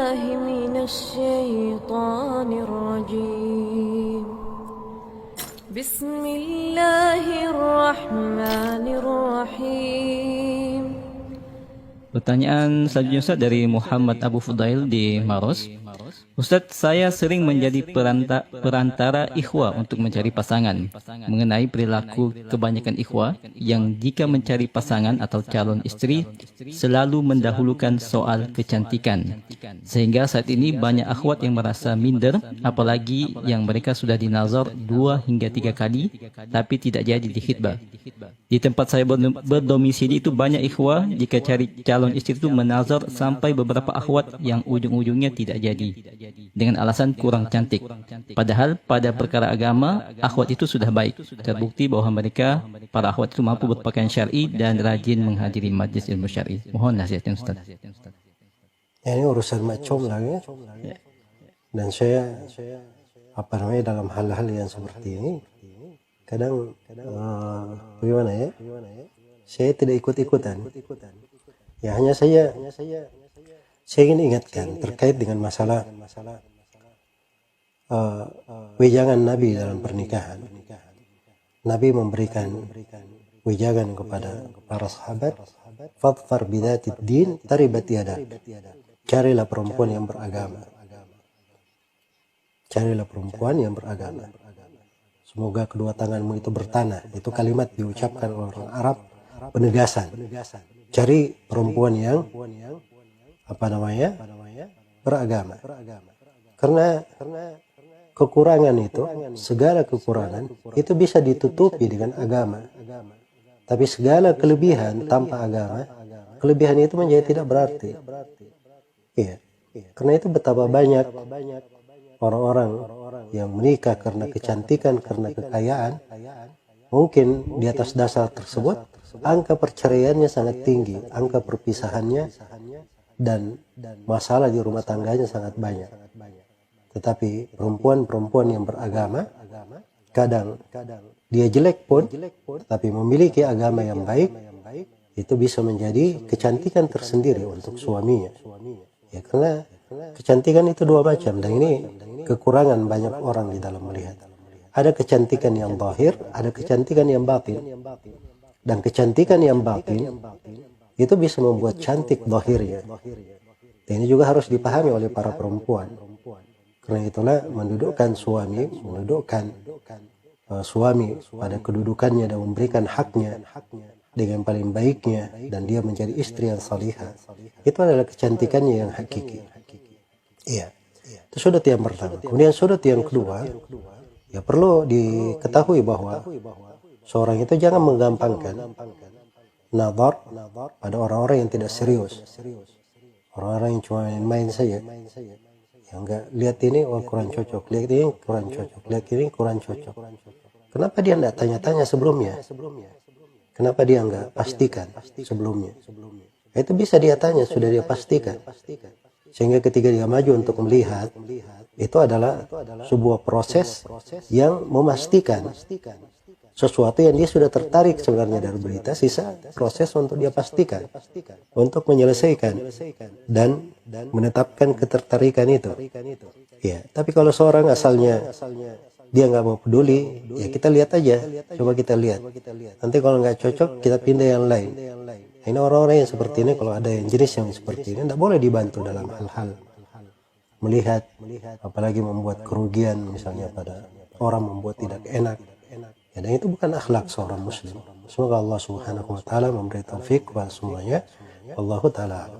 بالله من الشيطان الرجيم بسم الله الرحمن الرحيم. Pertanyaan selanjutnya Ustaz dari Muhammad Abu Fudail di Maros. Ustaz, saya sering menjadi perantara ikhwah untuk mencari pasangan. Mengenai perilaku kebanyakan ikhwah yang jika mencari pasangan atau calon istri selalu mendahulukan soal kecantikan. Sehingga saat ini banyak akhwat yang merasa minder, apalagi yang mereka sudah dinazar 2 hingga 3 kali tapi tidak jadi di khitbah. Di tempat saya berdomisili itu banyak ikhwah jika cari calon istri itu menazar sampai beberapa akhwat yang ujung-ujungnya tidak jadi dengan alasan kurang cantik. Padahal pada perkara agama akhwat itu sudah baik. Terbukti bahwa mereka para akhwat itu mampu berpakaian syar'i dan rajin menghadiri majlis ilmu syar'i. Mohon nasihatnya Ustaz. Ya, ini urusan macam lagi. Dan saya dalam hal-hal yang seperti ini kadang bagaimana ya, saya tidak ikut-ikutan ya, hanya saya ingin ingatkan terkait dengan masalah wejangan Nabi dalam pernikahan. Nabi memberikan wejangan kepada para sahabat, fadfar bidatid din taribat yadak, carilah perempuan yang beragama, carilah perempuan yang beragama, semoga kedua tanganmu itu bertanah. Itu kalimat diucapkan oleh orang Arab, penegasan. Cari perempuan yang beragama. Karena kekurangan itu, segala kekurangan itu bisa ditutupi dengan agama. Tapi segala kelebihan tanpa agama, kelebihan itu menjadi tidak berarti. Iya. Karena itu betapa banyak orang-orang yang menikah karena kecantikan, karena kekayaan. Mungkin di atas dasar tersebut angka perceraiannya sangat tinggi, angka perpisahannya dan masalah di rumah tangganya sangat banyak. Tetapi perempuan-perempuan yang beragama, kadang dia jelek pun, tapi memiliki agama yang baik, itu bisa menjadi kecantikan tersendiri untuk suaminya. Ya, karena kecantikan itu dua macam, dan ini kekurangan banyak orang di dalam melihat. Ada kecantikan yang zahir, ada kecantikan yang batin. Dan kecantikan yang batin itu bisa membuat cantik zahirnya. Dan ini juga harus dipahami oleh para perempuan. Karena itulah mendudukkan suami pada kedudukannya dan memberikan haknya dengan paling baiknya, dan dia menjadi istri yang salihah. Itu adalah kecantikannya yang hakiki. Iya. Itu sudut yang pertama. Kemudian sudut yang kedua, ya perlu diketahui bahwa seorang itu jangan menggampangkan nazar pada orang-orang yang tidak serius. Orang-orang yang cuma main saja. Yang enggak lihat ini, oh kurang cocok, lihat ini kurang cocok, lihat ini kurang cocok. Kenapa dia enggak tanya-tanya sebelumnya? Kenapa dia enggak pastikan sebelumnya? Itu bisa dia tanya, sudah dia pastikan. Sehingga ketika dia maju untuk melihat, itu adalah sebuah proses yang memastikan sesuatu yang dia sudah tertarik sebenarnya dari berita, sisa proses untuk dia pastikan, untuk menyelesaikan dan menetapkan ketertarikan itu. Ya, tapi kalau seorang asalnya dia nggak mau peduli, ya kita lihat aja, coba kita lihat. Nanti kalau nggak cocok, kita pindah yang lain. Ini orang-orang yang seperti ini, kalau ada yang jenis yang seperti ini, tidak boleh dibantu dalam hal-hal melihat, apalagi membuat kerugian misalnya pada orang, membuat tidak enak. Ya, dan itu bukan akhlak seorang muslim. Semoga Allah Subhanahu wa taala memberi taufik kepada semuanya. Wallahu taala.